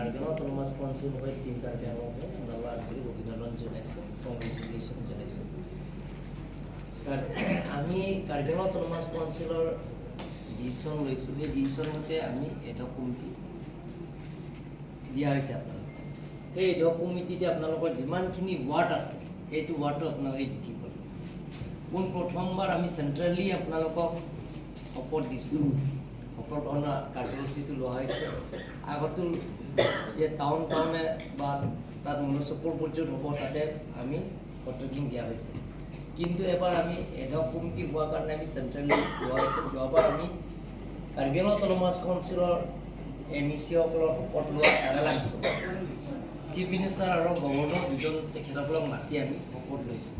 Karbi autonomous council হৈ team কাৰ্বিআংলঙে আপোনালোকৰ আন্তৰিক অভিনন্দন জনাইছোঁ, কংগ্ৰেচুলেশ্যন জনাইছোঁ। আমি কাৰ্বি অট'নমাছ কাউন্সিলৰ ডিচিশ্যন লৈছোঁ, সেই ডিচিশ্যন মতে আমি এডহক কমিটি দিয়া হৈছে আপোনালোকক। সেই এডহক কমিটিতে আপোনালোকৰ যিমানখিনি ৱাৰ্ড আছে সেইটো ৱাৰ্ডটো আপোনালোকে জিকিব। পোন প্ৰথমবাৰ আমি চেণ্ট্ৰেলি আপোনালোকক শপত দিছোঁ, শপত গ্ৰহণ কাৰ্যসূচীটো লোৱা হৈছে। আগতো টাউনে বা তাত মুনিচিপল পৰ্যায়ত হ'ব, তাতে আমি ভোটিং দিয়া হৈছে। কিন্তু এবাৰ আমি এডহক কমিটি হোৱাৰ কাৰণে আমি চেণ্ট্ৰেলি লোৱা হৈছে। যোৱাবাৰ আমি কাৰ্বি আংলং অট'নমাছ কাউন্সিলৰ MEC-সকলৰ শপত লোৱা এৰালাংছোঁ চিফ মিনিষ্টাৰ আৰু গভৰ্ণৰ দুজন তেখেতসকলক মাতি আমি শপত লৈছোঁ।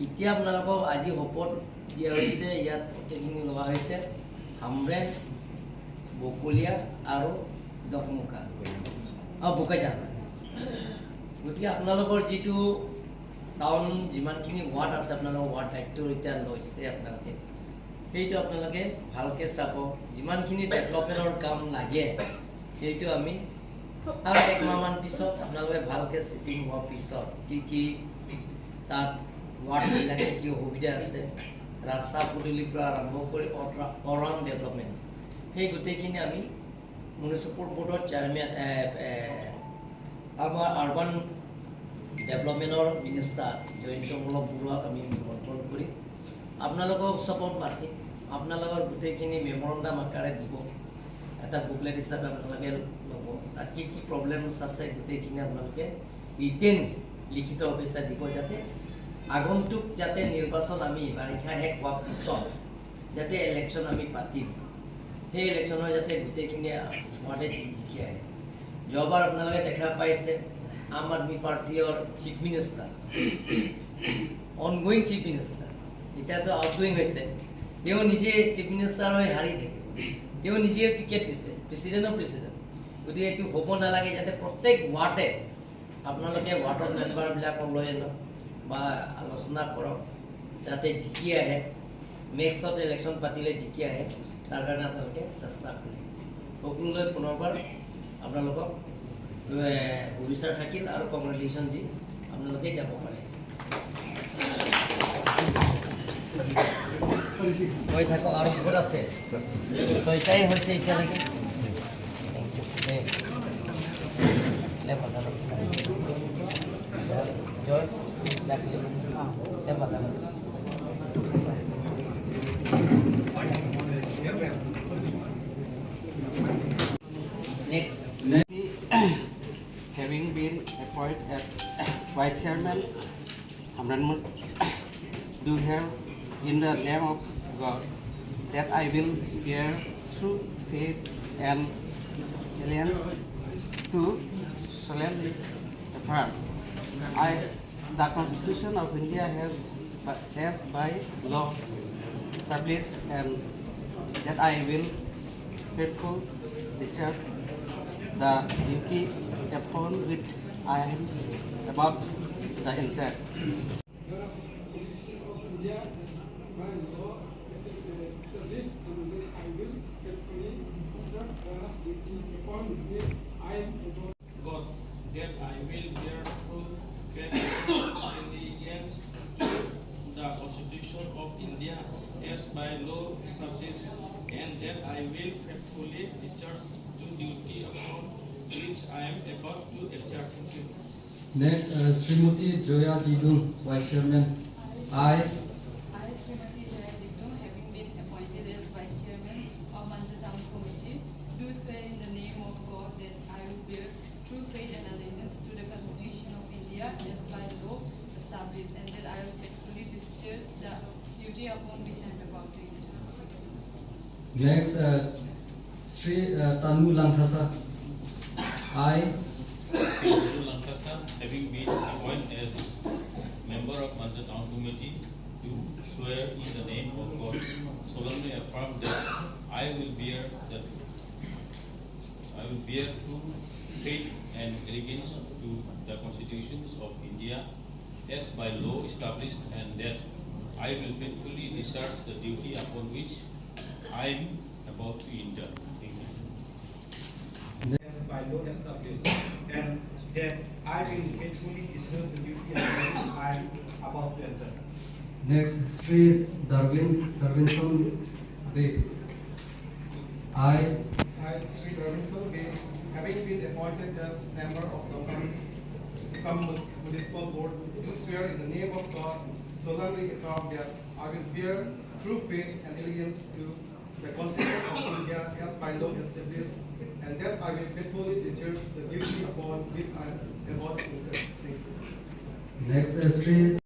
এতিয়া আপোনালোকক আজি শপত দিয়া হৈছে, ইয়াত গোটেইখিনি লোৱা হৈছে হামৰেং, বকলীয়া আৰু দকমুখা বোকাজান। গতিকে আপোনালোকৰ যিটো টাউন যিমানখিনি ৱাৰ্ড আছে, আপোনালোকৰ ৱাৰ্ড দায়িত্ব এতিয়া লৈছে আপোনালোকে, সেইটো আপোনালোকে ভালকৈ চাব। যিমানখিনি ডেভেলপমেণ্টৰ কাম লাগে সেইটো আমি আৰু একমাহমান পিছত আপোনালোকে ভালকৈ চিটিং হোৱাৰ পিছত কি তাত ৱাৰ্ডবিলাকে কি অসুবিধা আছে, ৰাস্তা পদূলিৰ পৰা আৰম্ভ কৰি অৰাউণ্ড ডেভেলপমেণ্ট, সেই গোটেইখিনি আমি মুনিচিপল বৰ্ডৰ চেয়াৰমেন আমাৰ আৰ্বান ডেভেলপমেণ্টৰ মিনিষ্টাৰ জয়ন্তমূলক বৰুৱাক আমি নিমন্ত্ৰণ কৰি আপোনালোকক চবত মাতি আপোনালোকৰ গোটেইখিনি মেমৰেণ্ডাম আকাৰে দিব। এটা বুকলেট হিচাপে আপোনালোকে ল'ব, তাত কি কি প্ৰব্লেমছ আছে গোটেইখিনি আপোনালোকে ৰিটেন লিখিত অফিচাৰ দিব, যাতে আগন্তুক যাতে নিৰ্বাচন আমি বাৰিষা শেষ হোৱাৰ পিছত যাতে ইলেকশ্যন আমি পাতিম, সেই ইলেকশ্যনৰ যাতে গোটেইখিনি ৱাৰ্ডে জিকি আহে। যোৱাবাৰ আপোনালোকে দেখা পাইছে আম আদমি পাৰ্টিৰ chief minister, ongoing chief minister, এতিয়াতো আউটগয়িং হৈছে, তেওঁ নিজে চিফ মিনিষ্টাৰ হৈ হাৰি থাকিব, তেওঁ নিজে টিকেট দিছে, প্ৰেচিডেণ্ট। গতিকে এইটো হ'ব নালাগে, যাতে প্ৰত্যেক ৱাৰ্ডে আপোনালোকে ৱাৰ্ডৰ মেম্বাৰবিলাকক লৈ আনক বা আলোচনা কৰক, যাতে জিকি আহে, নেক্সট ইলেকশ্যন পাতিলে জিকি আহে, তাৰ কাৰণে আপোনালোকে চেষ্টা কৰে। সকলোলৈ পুনৰবাৰ আপোনালোকক শুভেচ্ছা থাকিল আৰু কংগ্ৰেচুলেশ্যন দি আপোনালোকে যাব পাৰে। কৈ থাকক আৰু বহুত আছে, ছয়টাই হৈছে এতিয়ালৈকে। Next. Having been appointed as Vice Chairman, Hamran do have in the name of God that I will bear true faith and allegiance to solemnly affirm the Constitution of India has by law established, and that I will faithfully discharge the duty upon which I am about to enter. God, that I will bear true faith and allegiance to the Constitution of India as by law established, and that I will faithfully discharge the duty upon which I am about to enter. Next, Srimati Joya Jidung, Vice Chairman. I, Srimati Joya Jidung, having been appointed as Vice Chairman of Manjha Town Committee, do swear in the name of God that I will bear true faith and allegiance to the Constitution of India as by law established, and that I will faithfully discharge the duty upon which I am about to enter. next, Sri Tanu Langthasa. I, Sri Lankasa, having been appointed as member of Manjha Town Committee, do swear in the name of God, solemnly affirm that I will bear true faith and allegiance to the constitutions of India as by law established, and that I will faithfully discharge the duty upon which I am about to enter. Thank you. next, by law established, and that I will faithfully discharge the duty upon I am about to enter. Next, Sri Darwinson Bay. I, Sri Darwinson Bay, having been appointed as member of the Municipal Board, do swear in the name of God, solemnly affirm that I will bear true faith and allegiance to the Constitution of India as by law established, and that I will faithfully discharge the duty upon which I am about to enter. Thank you. next, Sri